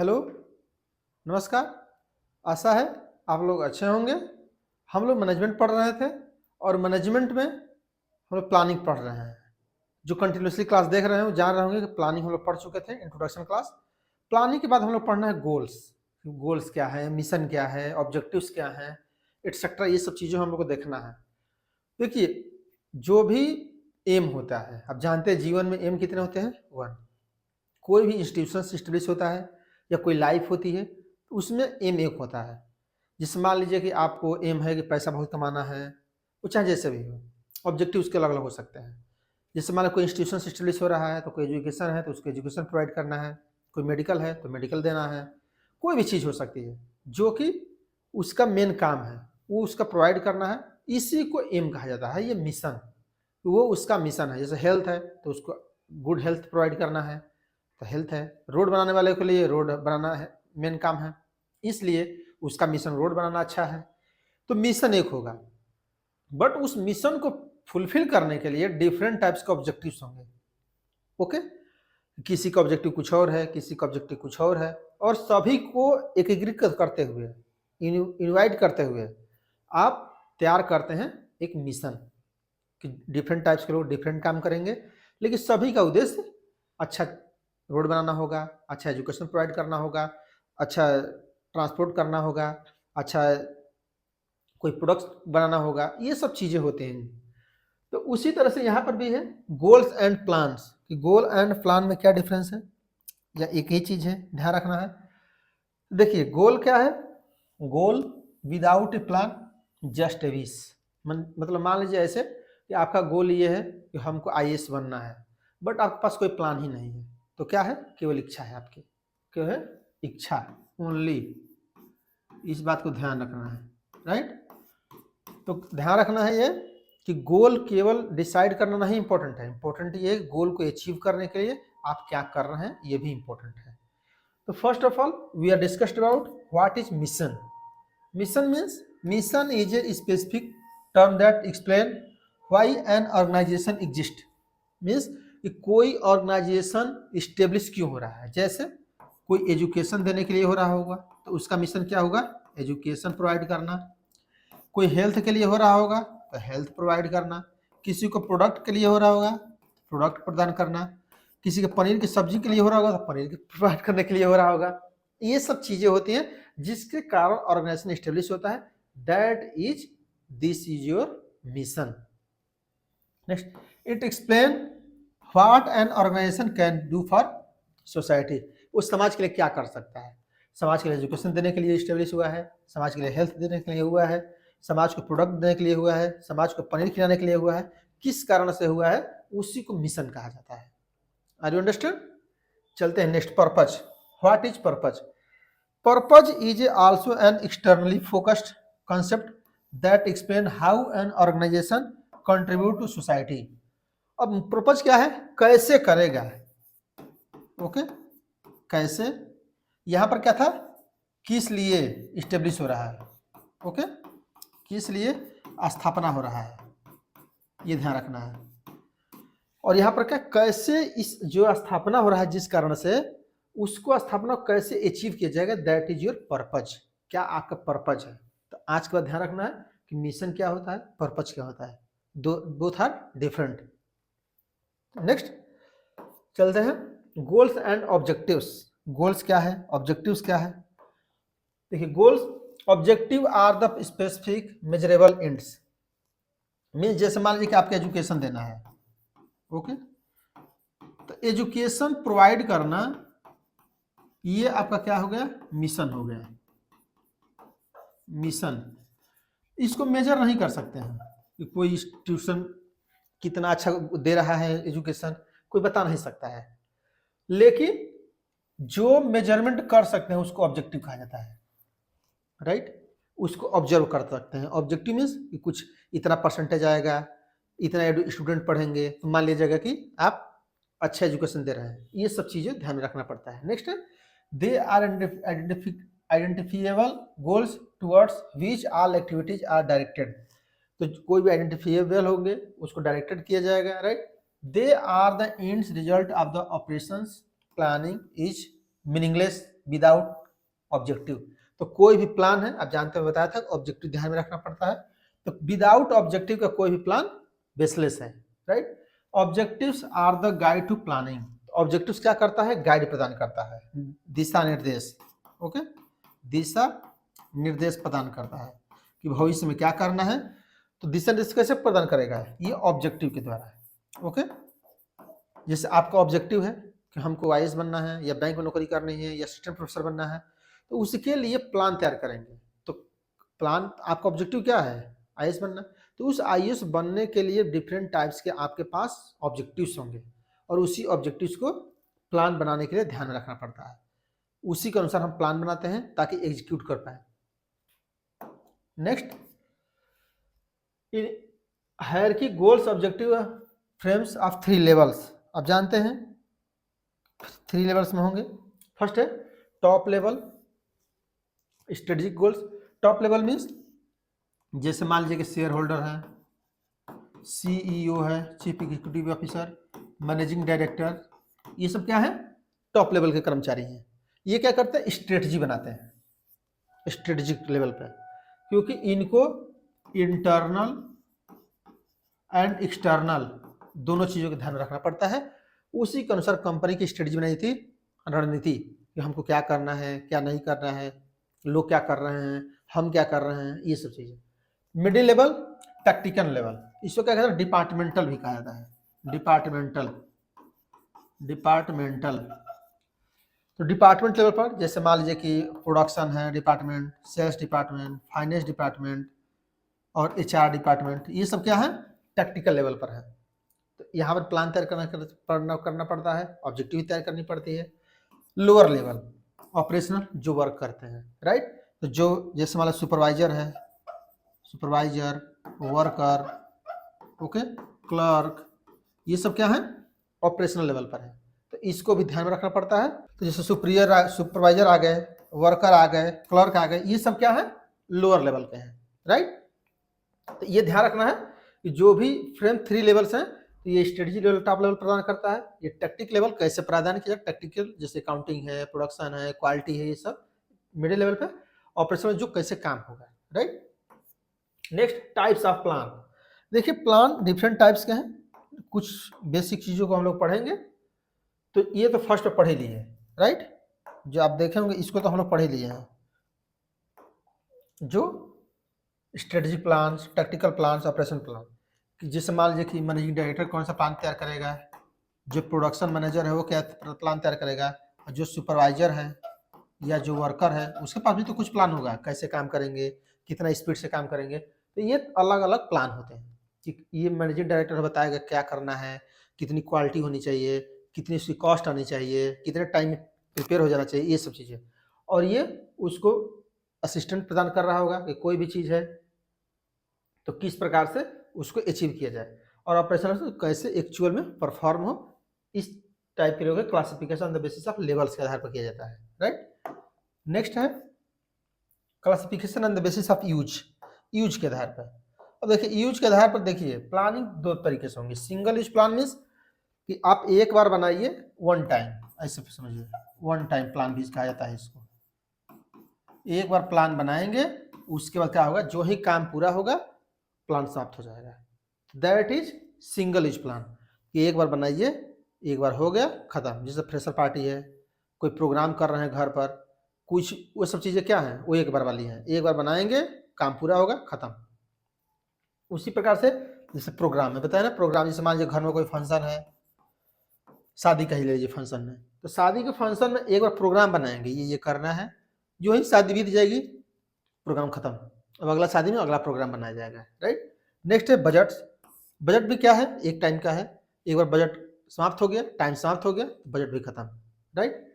Hello, नमस्कार। आशा है आप लोग अच्छे होंगे। हम लोग मैनेजमेंट पढ़ रहे थे और मैनेजमेंट में हम लोग प्लानिंग पढ़ रहे हैं। जो कंटिन्यूसली क्लास देख रहे हो जान रहे होंगे कि प्लानिंग हम लोग पढ़ चुके थे, इंट्रोडक्शन क्लास। प्लानिंग के बाद हम लोग पढ़ना है गोल्स। गोल्स क्या है, मिशन क्या है, ऑब्जेक्टिव्स क्या है, एटसेट्रा, ये सब चीज़ें हम लोग को देखना है। देखिए, जो भी एम होता है, आप जानते हैं जीवन में एम कितने होते हैं? वन। कोई भी इंस्टीट्यूशन इस्टेब्लिश होता है या कोई लाइफ होती है तो उसमें एम एक होता है। जिससे मान लीजिए कि आपको एम है कि पैसा बहुत कमाना है, वो चाहे जैसे भी हो, ऑब्जेक्टिव उसके अलग अलग हो सकते हैं। जैसे मान लो कोई इंस्टीट्यूशन इस्टेब्लिश हो रहा है तो कोई एजुकेशन है तो उसको एजुकेशन प्रोवाइड करना है, कोई मेडिकल है तो मेडिकल देना है, कोई भी चीज़ हो सकती है जो कि उसका मेन काम है वो उसका प्रोवाइड करना है। इसी को एम कहा जाता है, ये मिशन। वो उसका मिशन है। जैसे हेल्थ है तो उसको गुड हेल्थ प्रोवाइड करना है तो हेल्थ है। रोड बनाने वाले के लिए रोड बनाना है, मेन काम है, इसलिए उसका मिशन रोड बनाना अच्छा है। तो मिशन एक होगा, बट उस मिशन को फुलफिल करने के लिए डिफरेंट टाइप्स के ऑब्जेक्टिव्स होंगे। ओके, किसी का ऑब्जेक्टिव कुछ और है, किसी का ऑब्जेक्टिव कुछ और है, और सभी को एकीकृत करते हुए, इनवाइट करते हुए आप तैयार करते हैं एक मिशन कि डिफरेंट टाइप्स के लोग डिफरेंट काम करेंगे, लेकिन सभी का उद्देश्य अच्छा रोड बनाना होगा, अच्छा एजुकेशन प्रोवाइड करना होगा, अच्छा ट्रांसपोर्ट करना होगा, अच्छा कोई प्रोडक्ट्स बनाना होगा, ये सब चीज़ें होते हैं। तो उसी तरह से यहाँ पर भी है गोल्स एंड प्लान्स, कि गोल एंड प्लान में क्या डिफरेंस है या एक ही चीज़ है, ध्यान रखना है। देखिए, गोल क्या है? Goal without a plan just a wish. मतलब मान लीजिए ऐसे कि आपका गोल ये है कि हमको आईएएस बनना है, बट आपके पास कोई प्लान ही नहीं है, तो क्या है? केवल इच्छा है आपकी। क्या है? इच्छा ओनली। इस बात को ध्यान रखना है, राइट? तो ध्यान रखना है ये कि गोल केवल डिसाइड करना नहीं इंपॉर्टेंट है, इंपॉर्टेंट ये गोल को अचीव करने के लिए आप क्या कर रहे हैं ये भी इंपॉर्टेंट है। तो first of all we are discussed about what is mission. mission is a specific term that explain why an organization exist। Means कि कोई ऑर्गेनाइजेशन इस्टेब्लिश क्यों हो रहा है। जैसे कोई एजुकेशन देने के लिए हो रहा होगा तो उसका मिशन क्या होगा? एजुकेशन प्रोवाइड करना। कोई हेल्थ के लिए हो रहा होगा तो हेल्थ प्रोवाइड करना। किसी को प्रोडक्ट के लिए हो रहा होगा प्रोडक्ट प्रदान करना। किसी के पनीर की सब्जी के लिए हो रहा होगा तो पनीर प्रोवाइड करने के लिए हो रहा होगा। ये सब चीजें होती हैं जिसके कारण ऑर्गेनाइजेशन एस्टेब्लिश होता है। That is this is your mission. Next, it explain what an organisation can do for society. उस समाज के लिए क्या कर सकता है। समाज के लिए एजुकेशन देने के लिए एस्टेब्लिश हुआ है, समाज के लिए हेल्थ देने के लिए हुआ है, समाज को प्रोडक्ट देने के लिए हुआ है, समाज को पनीर खिलाने के लिए हुआ है। किस कारण से हुआ है उसी को मिशन कहा जाता है। Are you understand? चलते हैं next, purpose. What is purpose? Purpose is also an externally focused concept that explain how an organization contribute to society। अब पर्पज क्या है? कैसे करेगा। ओके, कैसे। यहां पर क्या था? किस लिए इस्टेब्लिश हो रहा है। ओके, किस लिए स्थापना हो रहा है, ये ध्यान रखना है। और यहां पर क्या, कैसे इस जो स्थापना हो रहा है जिस कारण से, उसको स्थापना कैसे अचीव किया जाएगा, दैट इज योर पर्पज। क्या आपका पर्पज है। तो आज के बाद ध्यान रखना है कि मिशन क्या होता है, पर्पज क्या होता है, दो बोथ आर डिफरेंट। नेक्स्ट चलते हैं गोल्स एंड ऑब्जेक्टिव्स। गोल्स क्या है, ऑब्जेक्टिव्स क्या है। देखिए, goals objective are the specific measurable ends. Means जैसे मान लीजिए कि आपको एजुकेशन देना है। ओके, तो एजुकेशन प्रोवाइड करना ये आपका क्या हो गया? मिशन हो गया। मिशन इसको मेजर नहीं कर सकते हैं कि कोई ट्यूशन कितना अच्छा दे रहा है, एजुकेशन कोई बता नहीं सकता है, लेकिन जो मेजरमेंट कर सकते हैं उसको ऑब्जेक्टिव कहा जाता है, राइट? उसको ऑब्जर्व कर सकते हैं। ऑब्जेक्टिव मीन्स कि कुछ इतना परसेंटेज आएगा, इतना स्टूडेंट पढ़ेंगे, तो मान लीजिएगा कि आप अच्छा एजुकेशन दे रहे हैं। ये सब चीज़ें ध्यान में रखना पड़ता है। Next, they are identifiable goals towards which all activities are directed. तो कोई भी आइडेंटिफिएबल होंगे उसको डायरेक्टेड किया जाएगा, right? They are the ends result of the operations. Planning is meaningless without objective. तो कोई भी प्लान है, आप जानते हो बताया था ऑब्जेक्टिव ध्यान में रखना पड़ता है, तो विदाउट ऑब्जेक्टिव का कोई भी प्लान बेसलेस है, right. Objectives are the guide to planning. Objectives क्या करता है, गाइड प्रदान करता है, दिशा निर्देश, ओके, दिशा निर्देश प्रदान करता है कि भविष्य में क्या करना है। तो दिशा निर्देश कैसे प्रदान करेगा, ये ऑब्जेक्टिव के द्वारा है, ओके। जैसे आपका ऑब्जेक्टिव है कि हमको आईएएस बनना है या बैंक में नौकरी करनी है या असिस्टेंट प्रोफेसर बनना है, तो उसके लिए प्लान तैयार करेंगे। तो प्लान, आपका ऑब्जेक्टिव क्या है, आईएएस बनना, तो उस आईएएस बनने के लिए डिफरेंट टाइप्स के आपके पास ऑब्जेक्टिव्स होंगे और उसी ऑब्जेक्टिव्स को प्लान बनाने के लिए ध्यान में रखना पड़ता है। उसी के अनुसार हम प्लान बनाते हैं ताकि एग्जीक्यूट कर पाए। Next, hierarchy goals objective frames of 3 levels. आप जानते हैं 3 लेवल्स में होंगे। फर्स्ट है top level strategic goals. Top level means जैसे मान लीजिए कि शेयर होल्डर है, सीईओ है, chief executive officer, managing director, ये सब क्या है, टॉप लेवल के कर्मचारी हैं। ये क्या करते हैं, स्ट्रेटजी बनाते हैं स्ट्रेटेजिक लेवल पे, क्योंकि इनको इंटरनल एंड एक्सटर्नल दोनों चीज़ों का ध्यान रखना पड़ता है। उसी के अनुसार कंपनी की स्ट्रेटजी बनाई थी, रणनीति, कि हमको क्या करना है, क्या नहीं करना है, लोग क्या कर रहे हैं, हम क्या कर रहे हैं, ये सब चीज़ें। मिडिल लेवल टैक्टिकल लेवल, इसको क्या कहते हैं, डिपार्टमेंटल भी कहा जाता है, डिपार्टमेंटल। तो डिपार्टमेंट लेवल पर जैसे मान लीजिए कि प्रोडक्शन है department, sales department, finance department और एचआर डिपार्टमेंट, ये सब क्या है, टैक्टिकल लेवल पर है। तो यहाँ पर प्लान तैयार करना पड़ता है, ऑब्जेक्टिव तैयार करनी पड़ती है। लोअर लेवल ऑपरेशनल, जो वर्क करते हैं, राइट। तो जो जैसे मान लो सुपरवाइजर है, सुपरवाइजर, वर्कर, ओके, क्लर्क, ये सब क्या है, ऑपरेशनल लेवल पर है। तो इसको भी ध्यान में रखना पड़ता है। तो जैसे सुपरवाइजर आ गए, वर्कर आ गए, क्लर्क आ गए, ये सब क्या है, लोअर लेवल के हैं, राइट। तो ये ध्यान रखना है कि जो भी फ्रेम 3 लेवल्स हैं, तो ये स्ट्रेटजी लेवल टॉप लेवल प्रदान करता है। ये टैक्टिक लेवल कैसे प्रदान किया जाए, टैक्टिकल जैसे अकाउंटिंग है, प्रोडक्शन है, क्वालिटी है, ये सब मिडिल लेवल पे। ऑपरेशनल जो कैसे काम होगा, right. Next, types of plan. देखिए प्लान डिफरेंट टाइप्स के हैं, कुछ बेसिक चीज़ों को हम लोग पढ़ेंगे। तो ये तो फर्स्ट पढ़ ही लिए, राइट, जो आप देखे होंगे इसको तो हम लोग पढ़ ही लिए हैं, जो strategic plan, tactical plan, operation plan. कि जैसे मान लीजिए कि मैनेजिंग डायरेक्टर कौन सा प्लान तैयार करेगा, जो प्रोडक्शन मैनेजर है वो क्या प्लान तैयार करेगा, और जो सुपरवाइजर है या जो वर्कर है उसके पास भी तो कुछ प्लान होगा, कैसे काम करेंगे, कितना स्पीड से काम करेंगे। तो ये अलग अलग प्लान होते हैं कि ये मैनेजिंग डायरेक्टर बताएगा क्या करना है, कितनी क्वालिटी होनी चाहिए, कितनी उसकी कॉस्ट आनी चाहिए, कितने टाइम में प्रिपेयर हो जाना चाहिए, ये सब चीज़ें। और ये उसको असिस्टेंट प्रदान कर रहा होगा कि कोई भी चीज़ है तो किस प्रकार से उसको अचीव किया जाए, और ऑपरेशनल कैसे एक्चुअल में परफॉर्म हो, इस टाइप के लोग classification on the basis of levels के आधार पर किया जाता है, राइट। नेक्स्ट है classification on the basis of use के आधार पर। अब देखिए यूज के आधार पर देखिए प्लानिंग 2 तरीके से होंगी। सिंगल यूज प्लान मीन्स कि आप एक बार बनाइए, वन टाइम, ऐसे समझिए, वन टाइम प्लान भी कहा जाता है इसको। एक बार प्लान बनाएंगे, उसके बाद क्या होगा, जो ही काम पूरा होगा प्लान समाप्त हो जाएगा। That is single use plan, कि एक बार बनाइए, एक बार हो गया खत्म। जैसे फ्रेशर पार्टी है, कोई प्रोग्राम कर रहे हैं घर पर, कुछ वो सब चीज़ें क्या हैं, वो एक बार वाली हैं, एक बार बनाएंगे, काम पूरा होगा, खत्म। उसी प्रकार से जैसे प्रोग्राम है, बताया ना, प्रोग्राम जैसे मान लीजिए घर में कोई फंक्शन है, शादी का ही ले लीजिए फंक्शन में, तो शादी के फंक्शन में एक बार प्रोग्राम बनाएंगे, ये करना है, जो ही शादी बीत जाएगी प्रोग्राम खत्म, अब अगला शादी में अगला प्रोग्राम बनाया जाएगा, राइट। नेक्स्ट है बजट। बजट भी क्या है, एक टाइम का है, एक बार बजट समाप्त हो गया, टाइम समाप्त हो गया, बजट भी खत्म, राइट।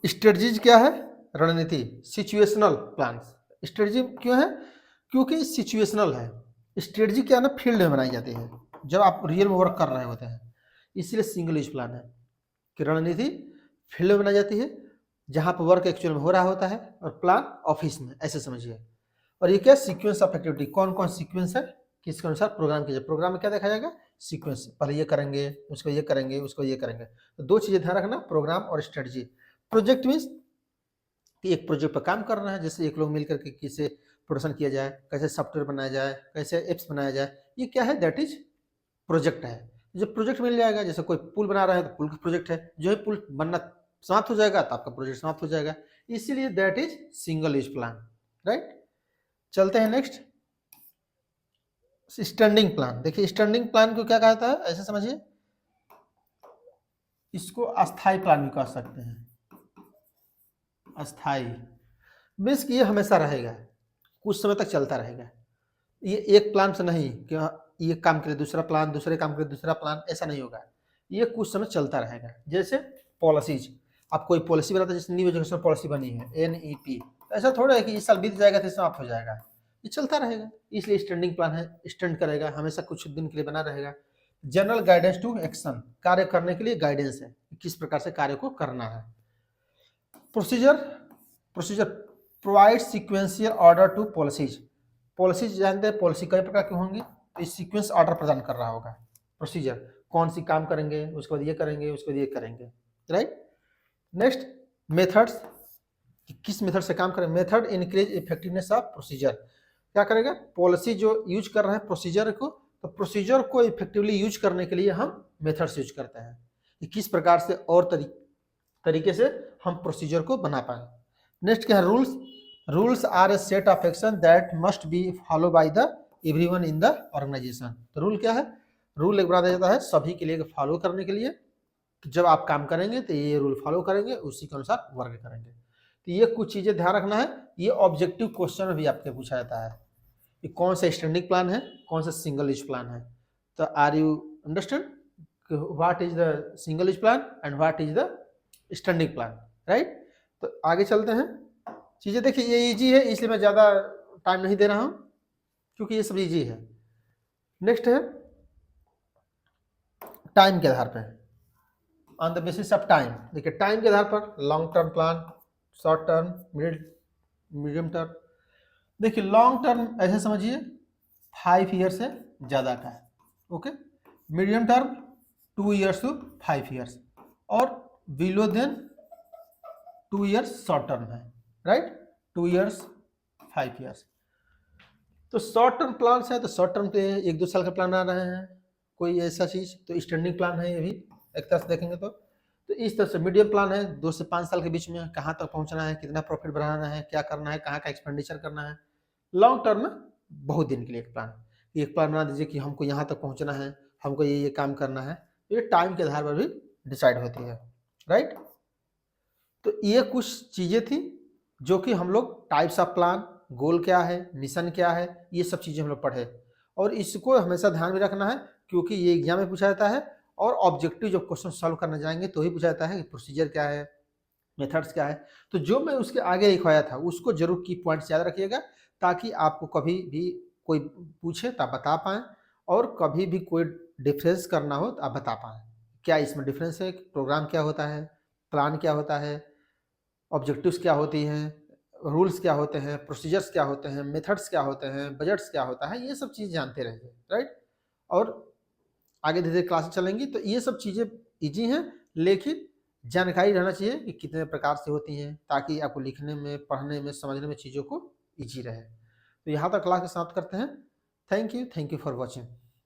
स्ट्रेटजीज क्या है, रणनीति, सिचुएशनल प्लान्स। स्ट्रेटजी क्यों है, क्योंकि सिचुएशनल है। स्ट्रेटजी क्या है ना, फील्ड में बनाई जाती है, जब आप रियल में वर्क कर रहे होते हैं, इसलिए सिंगल यूज प्लान है कि रणनीति फील्ड में बनाई जाती है, जहाँ पर वर्क एक्चुअल में हो रहा होता है, और प्लान ऑफिस में, ऐसे समझिए। और ये क्या, सीक्वेंस ऑफ एक्टिविटी, कौन कौन सीक्वेंस है, किसके अनुसार प्रोग्राम कीजिए। प्रोग्राम में क्या देखा जाएगा, सीक्वेंस, पहले ये करेंगे, उसको ये करेंगे, उसको ये करेंगे। तो 2 चीज़ें ध्यान रखना, प्रोग्राम और स्ट्रेटजी। प्रोजेक्ट मीन्स कि एक प्रोजेक्ट पर काम कर रहे हैं, जैसे एक लोग मिलकर के किसे प्रोडक्शन किया जाए, कैसे सॉफ्टवेयर बनाया जाए, कैसे एप्स बनाया जाए, ये क्या है, दैट इज प्रोजेक्ट है। जब प्रोजेक्ट मिल जाएगा, जैसे कोई पुल बना रहा है तो पुल का प्रोजेक्ट है, जो है पुल बनना समाप्त हो जाएगा तो आपका प्रोजेक्ट समाप्त हो जाएगा, इसीलिए that is single use plan, right. चलते हैं नेक्स्ट, स्टैंडिंग प्लान। देखिए स्टैंडिंग प्लान को क्या कहता है, ऐसे समझिए, इसको अस्थाई प्लान भी कह सकते हैं। अस्थाई मीन्स कि ये हमेशा रहेगा, कुछ समय तक चलता रहेगा, ये एक प्लान से नहीं कि ये काम के लिए दूसरा प्लान, दूसरे काम के लिए दूसरा प्लान, ऐसा नहीं होगा, ये कुछ समय चलता रहेगा। जैसे पॉलिसीज, आप कोई पॉलिसी बनाते हैं, जैसे न्यू एजुकेशन पॉलिसी बनी है NEP, ऐसा थोड़ा है कि इस साल बीत जाएगा तो समाप्त हो जाएगा, ये चलता रहेगा, इसलिए स्टैंडिंग प्लान है, स्टैंड करेगा, हमेशा कुछ दिन के लिए बना रहेगा। जनरल गाइडेंस टू एक्शन, कार्य करने के लिए गाइडेंस है, किस प्रकार से कार्य को करना है। Procedure provide sequential order to policies, policies जानते हैं पॉलिसी कई प्रकार की होंगी, तो इस सीक्वेंस ऑर्डर प्रदान कर रहा होगा। प्रोसीजर कौन सी काम करेंगे, उसके बाद ये करेंगे, उसके बाद ये करेंगे, राइट। नेक्स्ट मेथड्स, किस मेथड से काम करें, method increase effectiveness of procedure, क्या करेगा, पॉलिसी जो यूज कर रहे हैं प्रोसीजर को, तो प्रोसीजर को इफेक्टिवली यूज करने के लिए हम मेथड्स यूज करते हैं, कि किस प्रकार से और तरीके से हम प्रोसीजर को बना पाए। नेक्स्ट क्या है, rules are a set of action that must be follow by the everyone in the organisation. तो रूल क्या है, रूल एक बना दिया जाता है सभी के लिए फॉलो करने के लिए, जब आप काम करेंगे तो ये रूल फॉलो करेंगे, उसी के अनुसार वर्क करेंगे। तो ये कुछ चीजें ध्यान रखना है, ये ऑब्जेक्टिव क्वेश्चन में भी आपके पूछा जाता है कि कौन सा स्टैंडिंग प्लान है, कौन सा सिंगल यूज प्लान है। तो are you understand what is the single use plan and what is the standing plan, right. तो आगे चलते हैं, चीजें देखिए ये इजी है, इसलिए मैं ज्यादा टाइम नहीं दे रहा हूं, क्योंकि ये सब इजी है। नेक्स्ट है टाइम के आधार पर, on the basis of time. देखिए टाइम के आधार पर long term plan, short term, medium term. देखिए लॉन्ग टर्म ऐसे समझिए 5 ईयर से ज़्यादा का है, okay. Medium term 2 years to 5 years, और below than 2 years short term है, राइट, 2 ईयर्स 5 ईयर्स। तो शॉर्ट टर्म प्लान है, तो शॉर्ट टर्म के 1-2 साल का प्लान आ रहे हैं, कोई ऐसा चीज, तो स्टैंडिंग प्लान है ये भी एक तरह से देखेंगे तो इस तरह से मीडियम प्लान है 2 से 5 साल के बीच में, कहाँ तक पहुंचना है, कितना प्रॉफिट बढ़ाना है, क्या करना है, कहाँ का एक्सपेंडिचर करना है। लॉन्ग टर्म में बहुत दिन के लिए एक प्लान बना दीजिए कि हमको यहाँ तक पहुंचना है, हमको ये काम करना है, ये टाइम के आधार पर भी डिसाइड होती है, राइट। तो ये कुछ चीजें थी जो कि हम लोग टाइप्स ऑफ प्लान, गोल क्या है, मिशन क्या है, ये सब चीजें हम लोग पढ़े, और इसको हमेशा ध्यान में रखना है, क्योंकि ये एग्जाम में पूछा जाता है, और ऑब्जेक्टिव जब क्वेश्चन सॉल्व करने जाएंगे तो ही पूछा जाता है कि प्रोसीजर क्या है, मेथड्स क्या है। तो जो मैं उसके आगे लिखवाया था उसको जरूर की पॉइंट्स याद रखिएगा, ताकि आपको कभी भी कोई पूछे तो आप बता पाएँ, और कभी भी कोई डिफरेंस करना हो तो आप बता पाएँ क्या इसमें डिफरेंस है, प्रोग्राम क्या होता है, प्लान क्या होता है, ऑब्जेक्टिव्स क्या होती हैं, रूल्स क्या होते हैं, प्रोसीजर्स क्या होते हैं, मेथड्स क्या होते हैं, बजट्स क्या होता है, ये सब चीज़ जानते रहिए, राइट। और आगे धीरे धीरे क्लासेस चलेंगी, तो ये सब चीज़ें इजी हैं, लेकिन जानकारी रहना चाहिए कि कितने प्रकार से होती हैं, ताकि आपको लिखने में, पढ़ने में, समझने में चीज़ों को इजी रहे। तो यहाँ तक क्लास समाप्त करते हैं। Thank you for watching.